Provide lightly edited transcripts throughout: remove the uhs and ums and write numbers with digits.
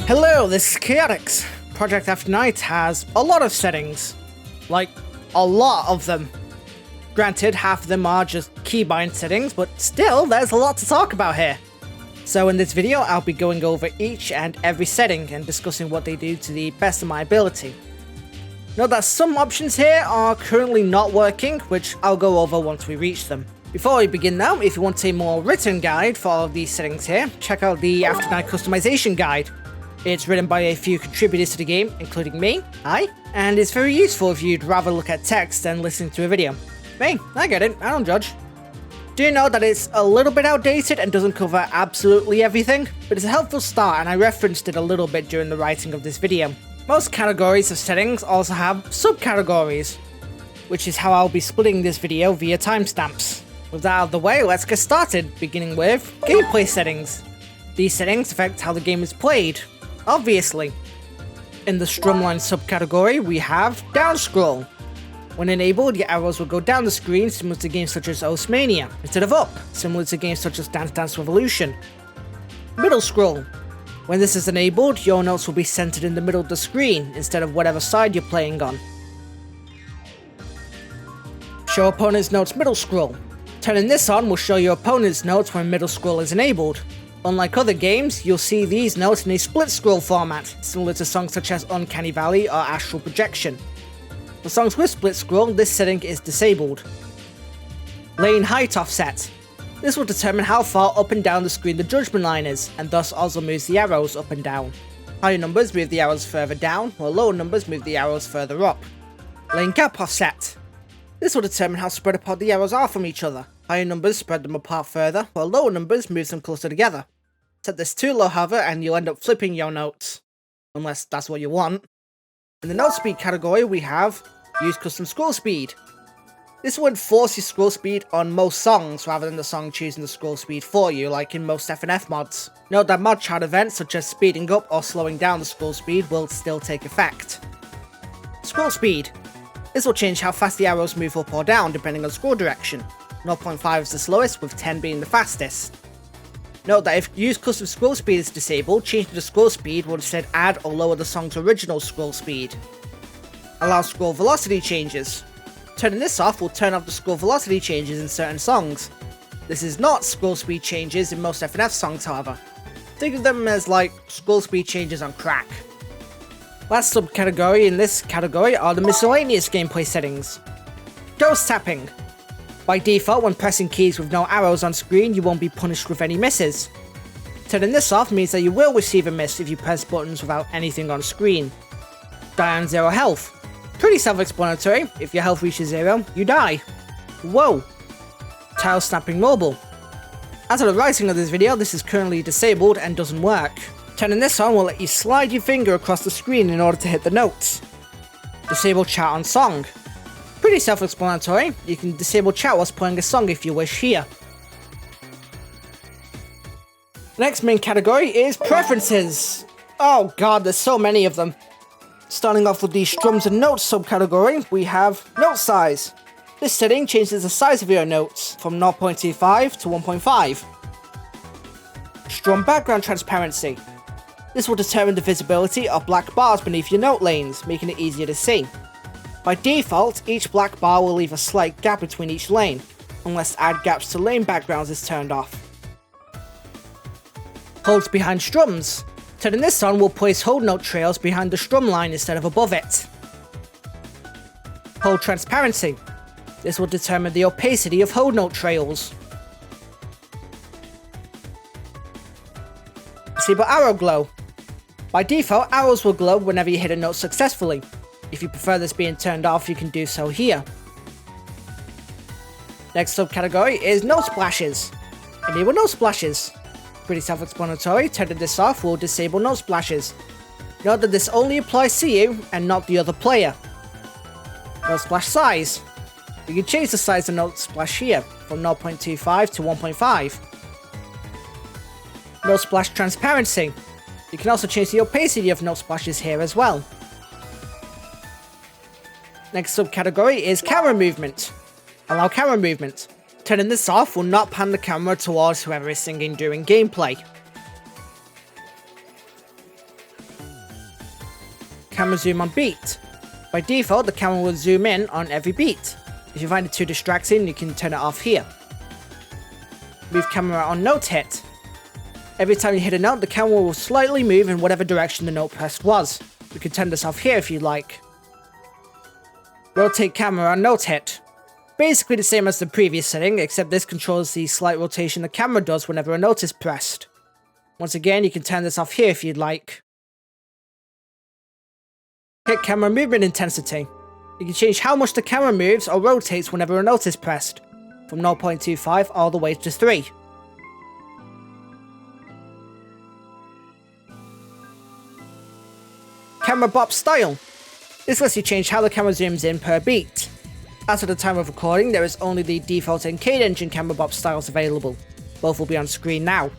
Hello, this is Chaotix. Project Afternight has a lot of settings. Like, a lot of them. Granted, half of them are just keybind settings, but still, there's a lot to talk about here. So in this video, I'll be going over each and every setting and discussing what they do to the best of my ability. Note that some options here are currently not working, which I'll go over once we reach them. Before we begin though, if you want a more written guide for all of these settings here, check out the Afternight customization guide. It's written by a few contributors to the game, including me, hi, and it's very useful if you'd rather look at text than listen to a video. Hey, I get it, I don't judge. Do know that it's a little bit outdated and doesn't cover absolutely everything, but it's a helpful start and I referenced it a little bit during the writing of this video. Most categories of settings also have subcategories, which is how I'll be splitting this video via timestamps. With that out of the way, let's get started, beginning with gameplay settings. These settings affect how the game is played, obviously. In the Strumlines subcategory, we have down scroll. When enabled, your arrows will go down the screen, similar to games such as Mania, instead of up, similar to games such as Dance Dance Revolution. Middle scroll. When this is enabled, your notes will be centered in the middle of the screen, instead of whatever side you're playing on. Show opponent's notes middle scroll. Turning this on will show your opponent's notes when middle scroll is enabled. Unlike other games, you'll see these notes in a split scroll format, similar to songs such as Uncanny Valley or Astral Projection. For songs with split scroll, this setting is disabled. Lane height offset. This will determine how far up and down the screen the judgment line is, and thus also moves the arrows up and down. Higher numbers move the arrows further down, while lower numbers move the arrows further up. Lane gap offset. This will determine how spread apart the arrows are from each other. Higher numbers spread them apart further, while lower numbers move them closer together. Set this too low, however, and you'll end up flipping your notes. Unless that's what you want. In the note speed category, we have use custom scroll speed. This would force your scroll speed on most songs, rather than the song choosing the scroll speed for you, like in most FNF mods. Note that mod chat events such as speeding up or slowing down the scroll speed will still take effect. Scroll speed. This will change how fast the arrows move up or down, depending on scroll direction. 0.5 is the slowest, with 10 being the fastest. Note that if use custom scroll speed is disabled, changing the scroll speed will instead add or lower the song's original scroll speed. Allow scroll velocity changes. Turning this off will turn off the scroll velocity changes in certain songs. This is not scroll speed changes in most FNF songs, however. Think of them as like scroll speed changes on crack. Last subcategory in this category are the miscellaneous gameplay settings. Ghost tapping. By default, when pressing keys with no arrows on screen, you won't be punished with any misses. Turning this off means that you will receive a miss if you press buttons without anything on screen. Die on 0 health. Pretty self-explanatory. If your health reaches 0, you die. Whoa. Tile snapping mobile. As of the writing of this video, this is currently disabled and doesn't work. Turning this on will let you slide your finger across the screen in order to hit the notes. Disable chat on song. Pretty self-explanatory. You can disable chat whilst playing a song if you wish here. The next main category is preferences. Oh god, there's so many of them. Starting off with the strums and notes subcategory, we have note size. This setting changes the size of your notes from 0.25 to 1.5. Strum background transparency. This will determine the visibility of black bars beneath your note lanes, making it easier to see. By default, each black bar will leave a slight gap between each lane, unless add gaps to lane backgrounds is turned off. Holds behind strums. Turning this on will place hold note trails behind the strum line instead of above it. Hold transparency. This will determine the opacity of hold note trails. Disable arrow glow. By default, arrows will glow whenever you hit a note successfully. If you prefer this being turned off, you can do so here. Next subcategory is Notesplashes. Enable Notesplashes. Pretty self-explanatory. Turning this off will disable Notesplashes. Note that this only applies to you and not the other player. Notesplash size. You can change the size of Notesplash here from 0.25 to 1.5. Notesplash transparency. You can also change the opacity of Notesplashes here as well. Next subcategory is camera movement. Allow camera movement. Turning this off will not pan the camera towards whoever is singing during gameplay. Camera zoom on beat. By default, the camera will zoom in on every beat. If you find it too distracting, you can turn it off here. Move camera on note hit. Every time you hit a note, the camera will slightly move in whatever direction the note pressed was. You can turn this off here if you like. Rotate camera on note hit. Basically the same as the previous setting, except this controls the slight rotation the camera does whenever a note is pressed. Once again, you can turn this off here if you'd like. Hit camera movement intensity. You can change how much the camera moves or rotates whenever a note is pressed, from 0.25 all the way to 3. Camera bop style. This lets you change how the camera zooms in per beat. As of the time of recording, there is only the default arcade engine camera bop styles available. Both will be on screen now.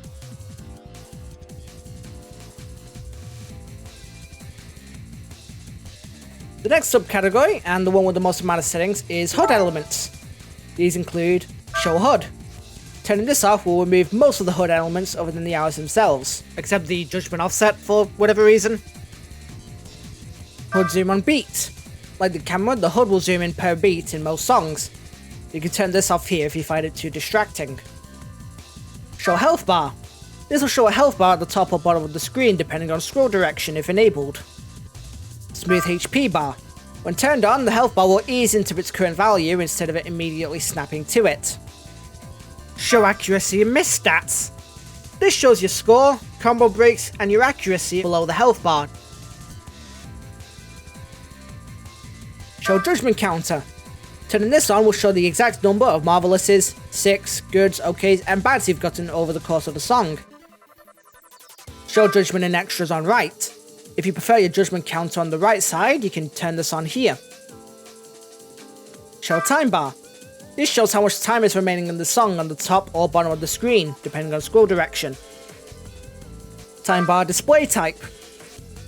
The next subcategory, and the one with the most amount of settings, is HUD Elements. These include Show HUD. Turning this off will remove most of the HUD elements other than the hours themselves, except the Judgment offset for whatever reason. HUD zoom on beat. Like the camera, the HUD will zoom in per beat in most songs. You can turn this off here if you find it too distracting. Show health bar. This will show a health bar at the top or bottom of the screen depending on scroll direction if enabled. Smooth HP bar. When turned on, the health bar will ease into its current value instead of it immediately snapping to it. Show accuracy and miss stats. This shows your score, combo breaks, and your accuracy below the health bar. Show judgment counter. Turning this on will show the exact number of marvelouses, sicks, goods, okays, and bads you've gotten over the course of the song. Show judgment and extras on right. If you prefer your judgment counter on the right side, you can turn this on here. Show time bar. This shows how much time is remaining in the song on the top or bottom of the screen, depending on scroll direction. Time bar display type.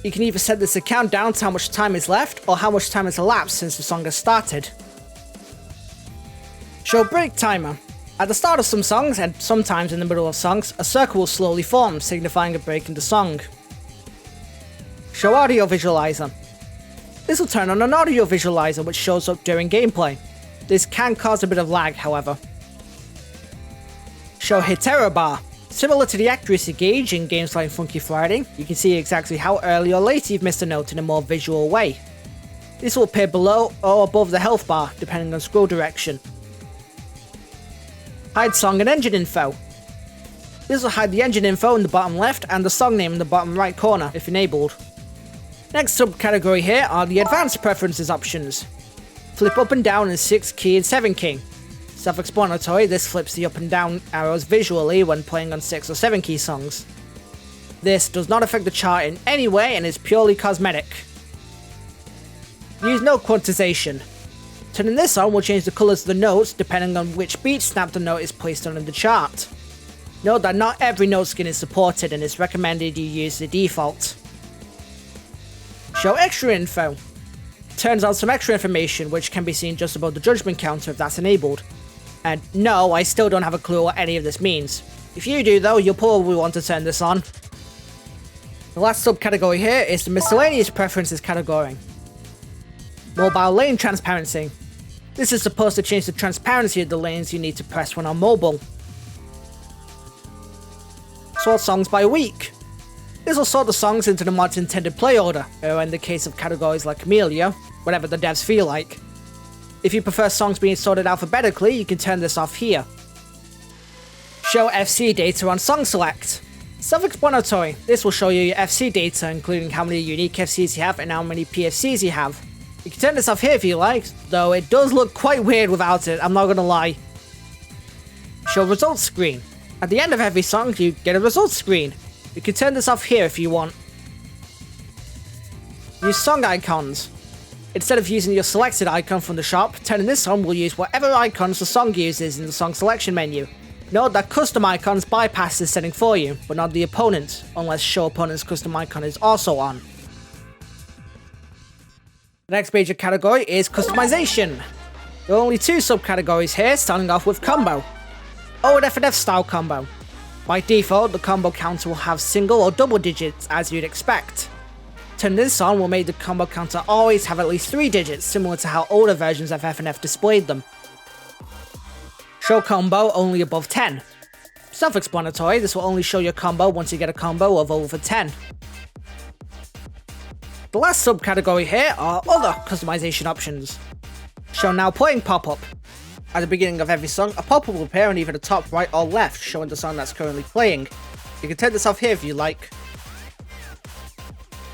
You can either set this to count down to how much time is left, or how much time has elapsed since the song has started. Show break timer. At the start of some songs, and sometimes in the middle of songs, a circle will slowly form, signifying a break in the song. Show audio visualizer. This will turn on an audio visualizer which shows up during gameplay. This can cause a bit of lag, however. Show hit error bar. Similar to the accuracy gauge in games like Funky Friday, you can see exactly how early or late you've missed a note in a more visual way. This will appear below or above the health bar, depending on scroll direction. Hide song and engine info. This will hide the engine info in the bottom left and the song name in the bottom right corner, if enabled. Next subcategory here are the advanced preferences options. Flip up and down in 6 key and 7 key. Self-explanatory, this flips the up and down arrows visually when playing on 6 or 7 key songs. This does not affect the chart in any way and is purely cosmetic. Use note quantization. Turning this on will change the colours of the notes depending on which beat snap the note is placed on in the chart. Note that not every note skin is supported and it's recommended you use the default. Show extra info. Turns on some extra information which can be seen just above the judgment counter if that's enabled. And no, I still don't have a clue what any of this means. If you do though, you'll probably want to turn this on. The last subcategory here is the miscellaneous preferences category. Mobile lane transparency. This is supposed to change the transparency of the lanes you need to press when on mobile. Sort songs by week. This will sort the songs into the mod's intended play order, or in the case of categories like Amelia, whatever the devs feel like. If you prefer songs being sorted alphabetically, you can turn this off here. Show FC data on song select. Self-explanatory, this will show you your FC data, including how many unique FCs you have and how many PFCs you have. You can turn this off here if you like, though it does look quite weird without it, I'm not gonna lie. Show results screen. At the end of every song, you get a results screen. You can turn this off here if you want. Use song icons. Instead of using your selected icon from the shop, turning this on will use whatever icons the song uses in the song selection menu. Note that custom icons bypass this setting for you, but not the opponent, unless show opponent's custom icon is also on. The next major category is customization. There are only 2 subcategories here, starting off with combo. O and FNF style combo. By default, the combo counter will have single or double digits as you'd expect. Turning this on will make the combo counter always have at least 3 digits, similar to how older versions of FNF displayed them. Show combo only above 10. Self-explanatory, this will only show your combo once you get a combo of over 10. The last subcategory here are other customization options. Show now playing pop-up. At the beginning of every song, a pop-up will appear on either the top, right or left, showing the song that's currently playing. You can turn this off here if you like.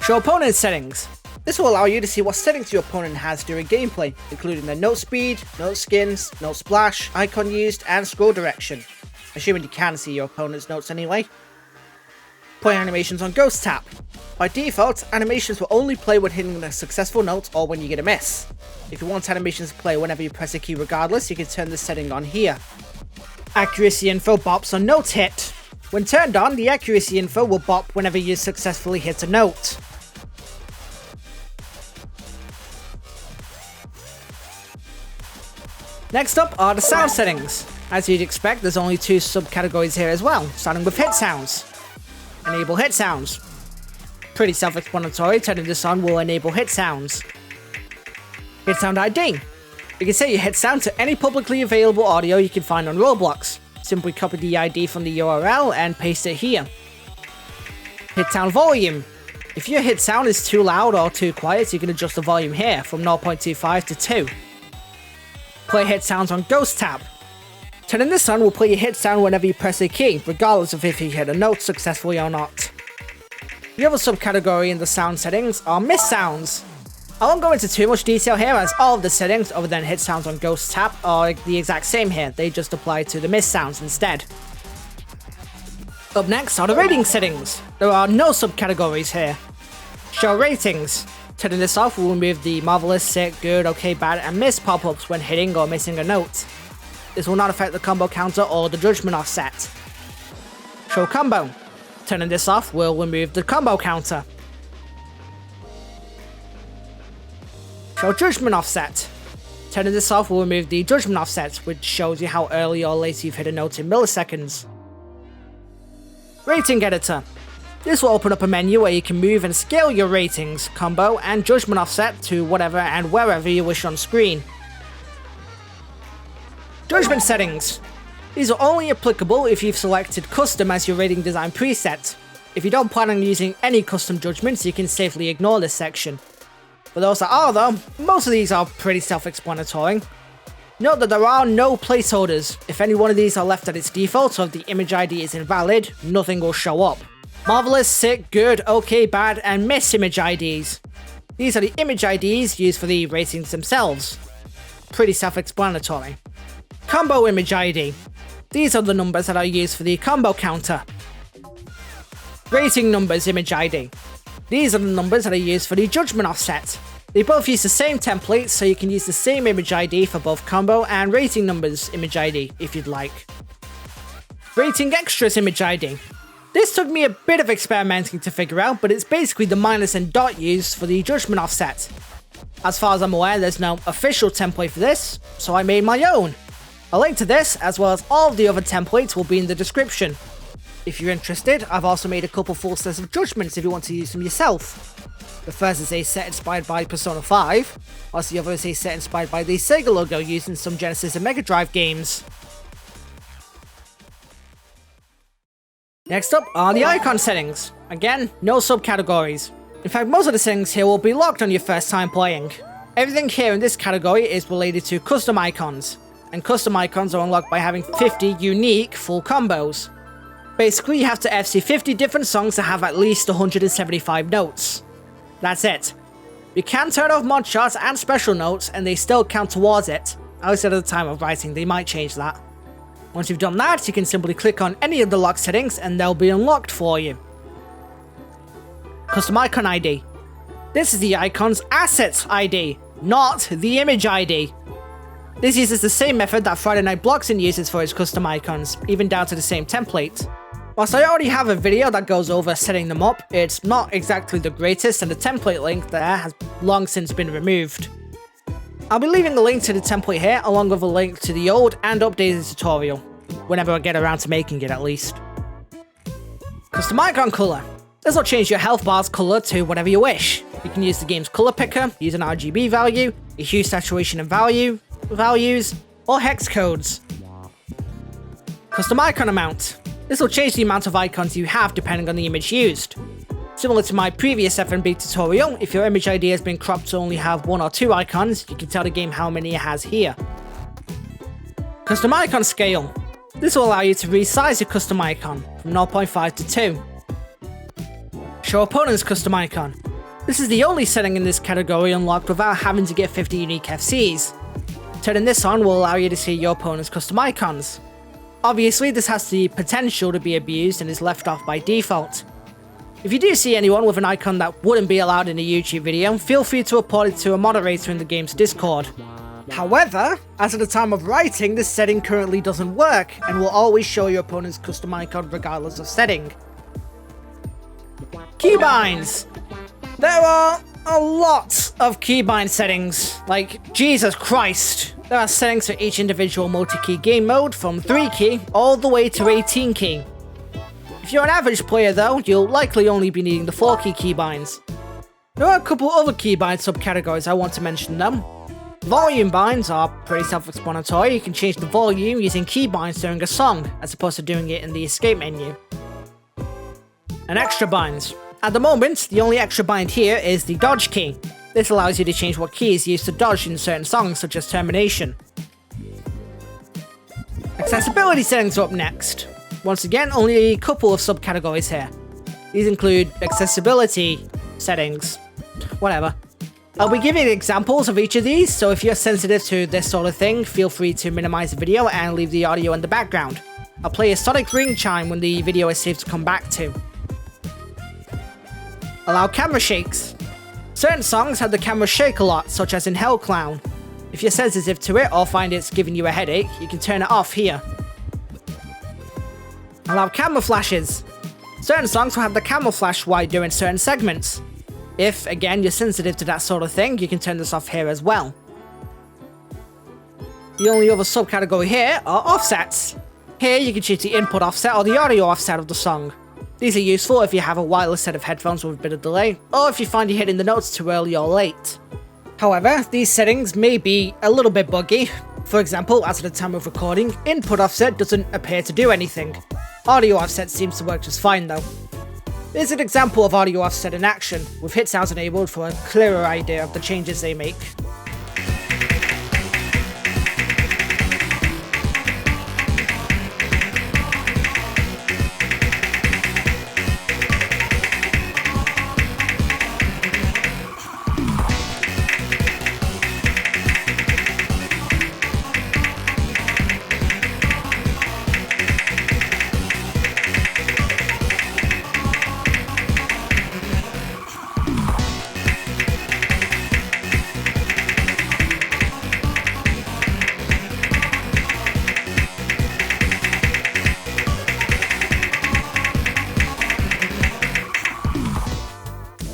Show opponent settings. This will allow you to see what settings your opponent has during gameplay, including their note speed, note skins, note splash, icon used, and scroll direction. Assuming you can see your opponent's notes anyway. Play animations on Ghost Tap. By default, animations will only play when hitting a successful note or when you get a miss. If you want animations to play whenever you press a key regardless, you can turn this setting on here. Accuracy info bops on note hit. When turned on, the accuracy info will bop whenever you successfully hit a note. Next up are the sound settings. As you'd expect, there's only 2 subcategories here as well, starting with hit sounds. Enable hit sounds. Pretty self-explanatory, turning this on will enable hit sounds. Hit sound ID. You can set your hit sound to any publicly available audio you can find on Roblox. Simply copy the ID from the URL and paste it here. Hit sound volume. If your hit sound is too loud or too quiet, you can adjust the volume here from 0.25 to 2. Play hit sounds on Ghost Tap. Turning this on will play your hit sound whenever you press a key, regardless of if you hit a note successfully or not. The other subcategory in the sound settings are miss sounds. I won't go into too much detail here, as all of the settings other than hit sounds on Ghost Tap are the exact same here, they just apply to the miss sounds instead. Up next are the rating settings. There are no subcategories here. Show ratings. Turning this off will remove the marvelous, sick, good, okay, bad, and miss pop-ups when hitting or missing a note. This will not affect the combo counter or the judgment offset. Show combo. Turning this off will remove the combo counter. Show judgment offset. Turning this off will remove the judgment offset, which shows you how early or late you've hit a note in milliseconds. Rating editor. This will open up a menu where you can move and scale your ratings, combo, and judgment offset to whatever and wherever you wish on screen. Judgment settings. These are only applicable if you've selected custom as your rating design preset. If you don't plan on using any custom judgments, you can safely ignore this section. For those that are though, most of these are pretty self-explanatory. Note that there are no placeholders. If any one of these are left at its default or if the image ID is invalid, nothing will show up. Marvelous, sick, good, okay, bad, and miss image IDs. These are the image IDs used for the ratings themselves. Pretty self-explanatory. Combo image ID. These are the numbers that are used for the combo counter. Rating numbers image ID. These are the numbers that are used for the judgment offset. They both use the same template, so you can use the same image ID for both combo and rating numbers image ID if you'd like. Rating extras image ID. This took me a bit of experimenting to figure out, but it's basically the minus and dot used for the judgment offset. As far as I'm aware, there's no official template for this, so I made my own. A link to this, as well as all of the other templates, will be in the description. If you're interested, I've also made a couple full sets of judgments if you want to use them yourself. The first is a set inspired by Persona 5, whilst the other is a set inspired by the Sega logo used in some Genesis and Mega Drive games. Next up are the icon settings. Again, no subcategories. In fact, most of the settings here will be locked on your first time playing. Everything here in this category is related to custom icons, and custom icons are unlocked by having 50 unique full combos. Basically, you have to FC 50 different songs that have at least 175 notes. That's it. You can turn off mod charts and special notes, and they still count towards it. At least at the time of writing, they might change that. Once you've done that, you can simply click on any of the lock settings and they'll be unlocked for you. Custom Icon ID. This is the icon's Assets ID, not the Image ID. This uses the same method that Friday Night Bloxstrap uses for its custom icons, even down to the same template. Whilst I already have a video that goes over setting them up, it's not exactly the greatest and the template link there has long since been removed. I'll be leaving the link to the template here along with a link to the old and updated tutorial, whenever I get around to making it at least. Custom Icon Color. This will change your health bar's color to whatever you wish. You can use the game's color picker, use an RGB value, a hue, saturation and values, or hex codes. Custom icon amount. This will change the amount of icons you have depending on the image used. Similar to my previous FNB tutorial, if your image ID has been cropped to only have 1 or 2 icons, you can tell the game how many it has here. Custom icon scale. This will allow you to resize your custom icon from 0.5 to 2. Show opponent's custom icon. This is the only setting in this category unlocked without having to get 50 unique FCs. Turning this on will allow you to see your opponent's custom icons. Obviously, this has the potential to be abused and is left off by default. If you do see anyone with an icon that wouldn't be allowed in a YouTube video, feel free to report it to a moderator in the game's Discord. However, as of the time of writing, this setting currently doesn't work and will always show your opponent's custom icon regardless of setting. Keybinds! There are a lot of keybind settings, like Jesus Christ. There are settings for each individual multi-key game mode from 3 key all the way to 18 key. If you're an average player though, you'll likely only be needing the 4 key keybinds. There are a couple other keybind subcategories I want to mention though. Volume binds are pretty self-explanatory. You can change the volume using keybinds during a song, as opposed to doing it in the escape menu. And extra binds. At the moment, the only extra bind here is the dodge key. This allows you to change what key is used to dodge in certain songs, such as Termination. Accessibility settings are up next. Once again, only a couple of subcategories here. These include accessibility settings, whatever. I'll be giving examples of each of these, so if you're sensitive to this sort of thing, feel free to minimize the video and leave the audio in the background. I'll play a sonic ring chime when the video is safe to come back to. Allow camera shakes. Certain songs have the camera shake a lot, such as in Hell Clown. If you're sensitive to it or find it's giving you a headache, you can turn it off here. Allow camera flashes. Certain songs will have the camera flash while during certain segments. If, again, you're sensitive to that sort of thing, you can turn this off here as well. The only other subcategory here are offsets. Here you can choose the input offset or the audio offset of the song. These are useful if you have a wireless set of headphones with a bit of delay, or if you find you're hitting the notes too early or late. However, these settings may be a little bit buggy. For example, as of the time of recording, input offset doesn't appear to do anything. Audio offset seems to work just fine though. Here's an example of audio offset in action, with Hitsounds enabled for a clearer idea of the changes they make.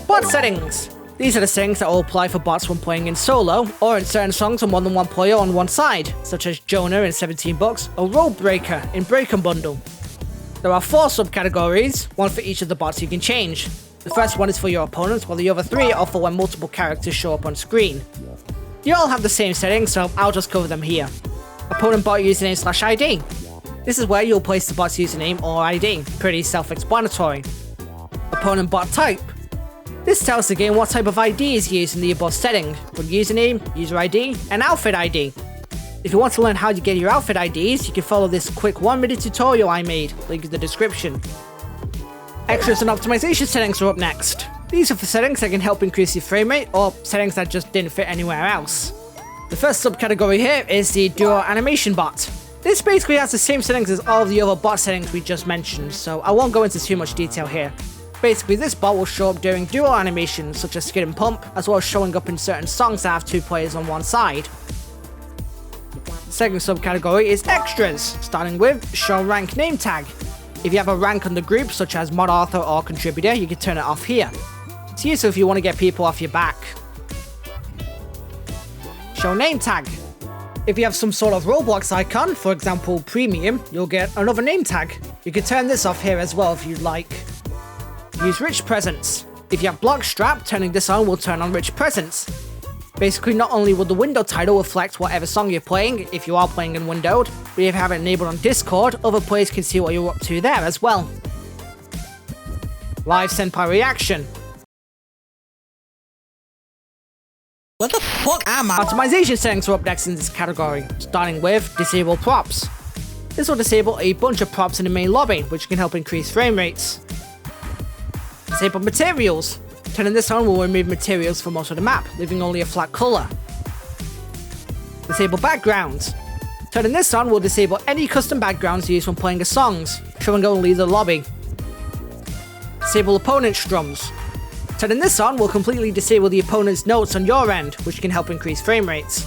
Bot settings. These are the settings that will apply for bots when playing in solo, or in certain songs with more than one player on one side, such as Jonah in 17 bucks, or Road Breaker in Break and Bundle. There are 4 subcategories, one for each of the bots you can change. The first one is for your opponents, while the other 3 are for when multiple characters show up on screen. You all have the same settings, so I'll just cover them here. Opponent bot username/ID. This is where you'll place the bot's username or ID, pretty self-explanatory. Opponent bot type. This tells the game what type of ID is used in the above setting, from username, user ID, and outfit ID. If you want to learn how you get your outfit IDs, you can follow this quick 1-minute tutorial I made, link in the description. Extras and optimization settings are up next. These are for settings that can help increase your frame rate, or settings that just didn't fit anywhere else. The first subcategory here is the Duo Animation Bot. This basically has the same settings as all of the other bot settings we just mentioned, so I won't go into too much detail here. Basically, this bot will show up during duo animations such as skid and pump, as well as showing up in certain songs that have 2 players on one side. The second subcategory is extras, starting with show rank name tag. If you have a rank on the group, such as mod author or contributor, you can turn it off here. It's useful if you want to get people off your back. Show name tag. If you have some sort of Roblox icon, for example premium, you'll get another name tag. You can turn this off here as well if you'd like. Use Rich Presence. If you have Bloxstrap, turning this on will turn on Rich Presence. Basically, not only will the window title reflect whatever song you're playing, if you are playing in windowed, but if you have it enabled on Discord, other players can see what you're up to there as well. Live Senpai Reaction. What the fuck am I? Optimization settings are up next in this category, starting with Disable Props. This will disable a bunch of props in the main lobby, which can help increase frame rates. Disable Materials. Turning this on will remove materials from most of the map, leaving only a flat colour. Disable Backgrounds. Turning this on will disable any custom backgrounds used when playing the songs, showing only the lobby. Disable Opponent Strums. Turning this on will completely disable the opponent's notes on your end, which can help increase frame rates.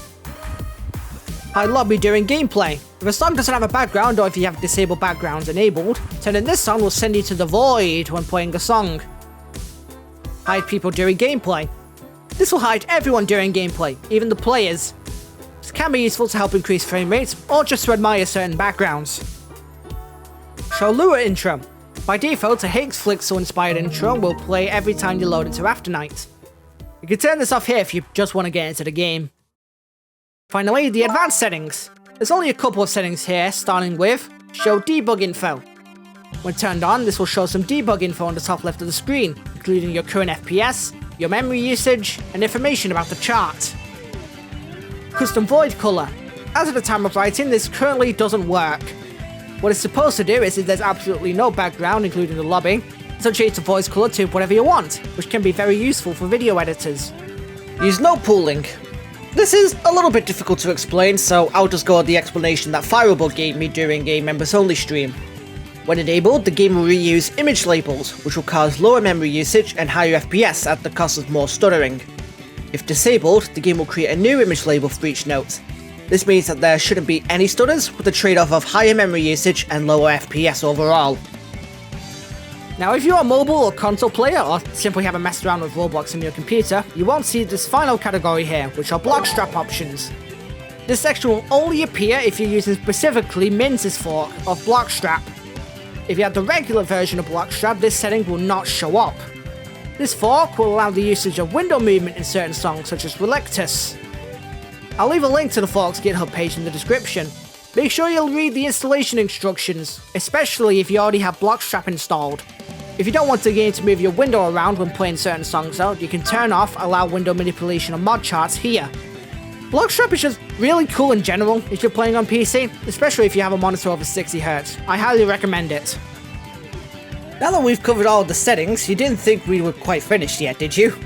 Hide Lobby during gameplay. If a song doesn't have a background or if you have disabled backgrounds enabled, turning this on will send you to the void when playing the song. Hide people during gameplay. This will hide everyone during gameplay, even the players. This can be useful to help increase frame rates or just to admire certain backgrounds. Show Lure Intro. By default, a Higgs Flixel inspired intro will play every time you load into Afternight. You can turn this off here if you just want to get into the game. Finally, the advanced settings. There's only a couple of settings here, starting with Show Debug Info. When turned on, this will show some debug info on the top left of the screen, including your current FPS, your memory usage, and information about the chart. Custom Void Color. As of the time of writing, this currently doesn't work. What it's supposed to do is, if there's absolutely no background, including the lobby, so change the voice color to whatever you want, which can be very useful for video editors. Use node pooling. This is a little bit difficult to explain, so I'll just go with the explanation that Firebug gave me during a members only stream. When enabled, the game will reuse image labels, which will cause lower memory usage and higher FPS at the cost of more stuttering. If disabled, the game will create a new image label for each note. This means that there shouldn't be any stutters, with the trade-off of higher memory usage and lower FPS overall. Now, if you're a mobile or console player, or simply haven't messed around with Roblox on your computer, you won't see this final category here, which are Bloxstrap options. This section will only appear if you're using specifically Minz's fork of Bloxstrap. If you have the regular version of Bloxstrap, this setting will not show up. This fork will allow the usage of window movement in certain songs such as Relictus. I'll leave a link to the fork's GitHub page in the description. Make sure you'll read the installation instructions, especially if you already have Bloxstrap installed. If you don't want the game to move your window around when playing certain songs out, you can turn off Allow Window Manipulation on mod charts here. Bloxstrap is just really cool in general if you're playing on PC, especially if you have a monitor over 60Hz. I highly recommend it. Now that we've covered all of the settings, you didn't think we were quite finished yet, did you?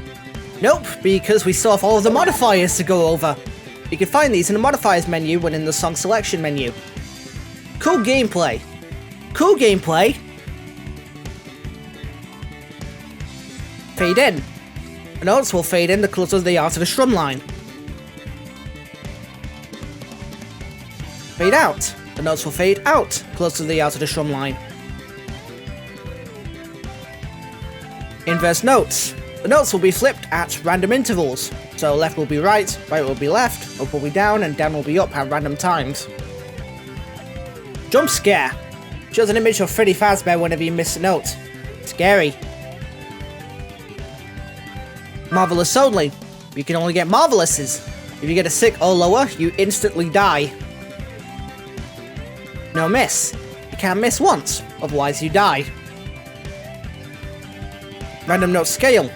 Nope, because we still have all of the modifiers to go over. You can find these in the Modifiers menu when in the Song Selection menu. Cool gameplay. Cool gameplay. Fade in. The notes will fade in the closer they are to the strum line. Fade out. The notes will fade out closer they are to the strum line. Inverse notes. The notes will be flipped at random intervals. So left will be right will be left, up will be down, and down will be up at random times. Jump scare. Shows an image of Freddy Fazbear whenever you miss a note. Scary. Marvelous only. You can only get marvelouses. If you get a 6 or lower, you instantly die. No miss. You can't miss once, otherwise you die. Random note scale.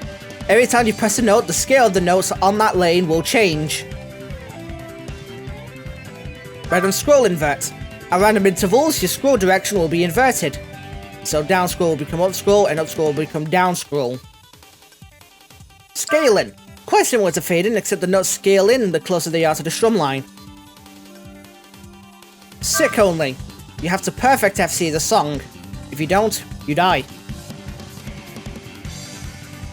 Every time you press a note, the scale of the notes on that lane will change. Random scroll invert. At random intervals, your scroll direction will be inverted. So down scroll will become up scroll, and up scroll will become down scroll. Scaling. Quite similar to fading, except the notes scale in the closer they are to the strum line. Sick only. You have to perfect FC the song. If you don't, you die.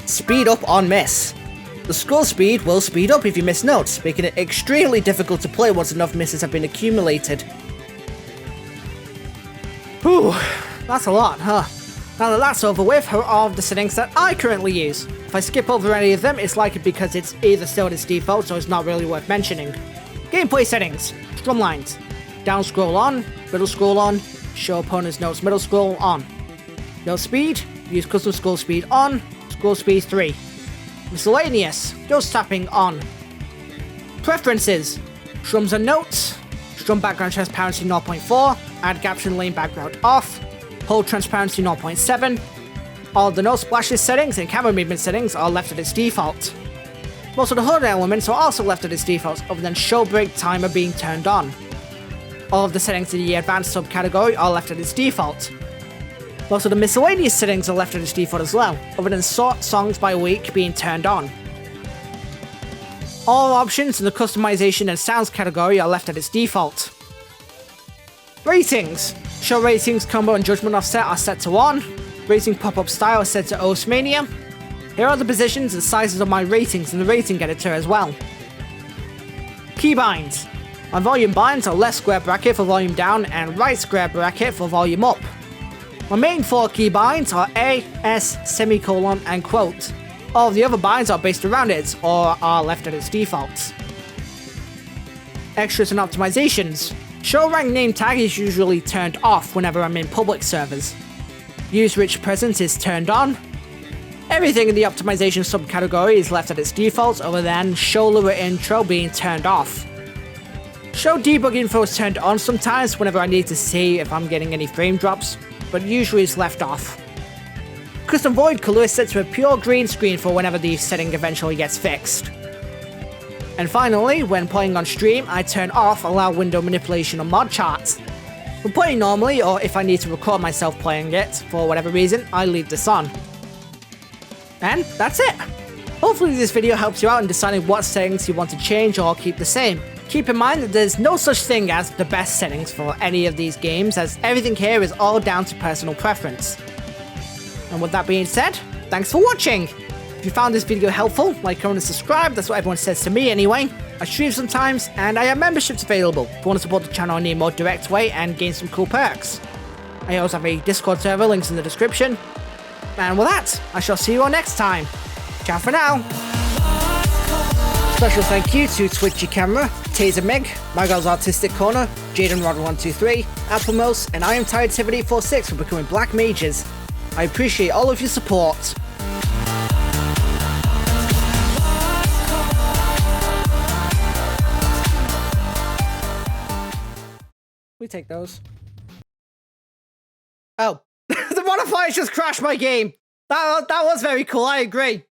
Speed up on miss. The scroll speed will speed up if you miss notes, making it extremely difficult to play once enough misses have been accumulated. Whew, that's a lot, huh? Now that that's over with, here are all of the settings that I currently use. If I skip over any of them, it's likely because it's either still at its default, so it's not really worth mentioning. Gameplay settings. Strumlines. Down scroll on, middle scroll on, show opponent's notes middle scroll on. Note speed, Use custom scroll speed on, scroll speed 3. Miscellaneous, dust tapping on. Preferences, strums and notes, strum background transparency 0.4, add caption lane background off, hold transparency 0.7. All the Notesplashes settings and camera movement settings are left at its default. Most of the HUD elements are also left at its default, other than show break timer being turned on. All of the settings in the advanced subcategory are left at its default. Most of the miscellaneous settings are left at its default as well, other than sort songs by week being turned on. All options in the customization and sounds category are left at its default. Ratings. Show ratings, combo and judgment offset are set to 1. Rating pop-up style is set to Ostmania. Here are the positions and sizes of my ratings in the rating editor as well. Keybinds. My volume binds are left square bracket for volume down and right square bracket for volume up. My main 4 keybinds are A, S, semicolon, and quote. All of the other binds are based around it, or are left at its defaults. Extras and optimizations. Show rank name tag is usually turned off whenever I'm in public servers. Use rich presence is turned on. Everything in the optimization subcategory is left at its defaults, other than show lower intro being turned off. Show debug info is turned on sometimes whenever I need to see if I'm getting any frame drops, but usually it's left off. Custom void color is set to a pure green screen for whenever the setting eventually gets fixed. And finally, when playing on stream, I turn off allow window manipulation on mod charts. When playing normally, or if I need to record myself playing it for whatever reason, I leave this on. And that's it! Hopefully this video helps you out in deciding what settings you want to change or keep the same. Keep in mind that there's no such thing as the best settings for any of these games, as everything here is all down to personal preference. And with that being said, thanks for watching! If you found this video helpful, like, comment, and subscribe, that's what everyone says to me anyway. I stream sometimes, and I have memberships available if you want to support the channel in a more direct way and gain some cool perks. I also have a Discord server, links in the description. And with that, I shall see you all next time. Ciao for now! Special thank you to Twitchy Camera, Taser Meg, My Girl's Artistic Corner, Jaden Rod123, Applemose, and I Am Tired 7846 for becoming Black Mages. I appreciate all of your support. We take those. Oh, the modifiers just crashed my game. That was very cool, I agree.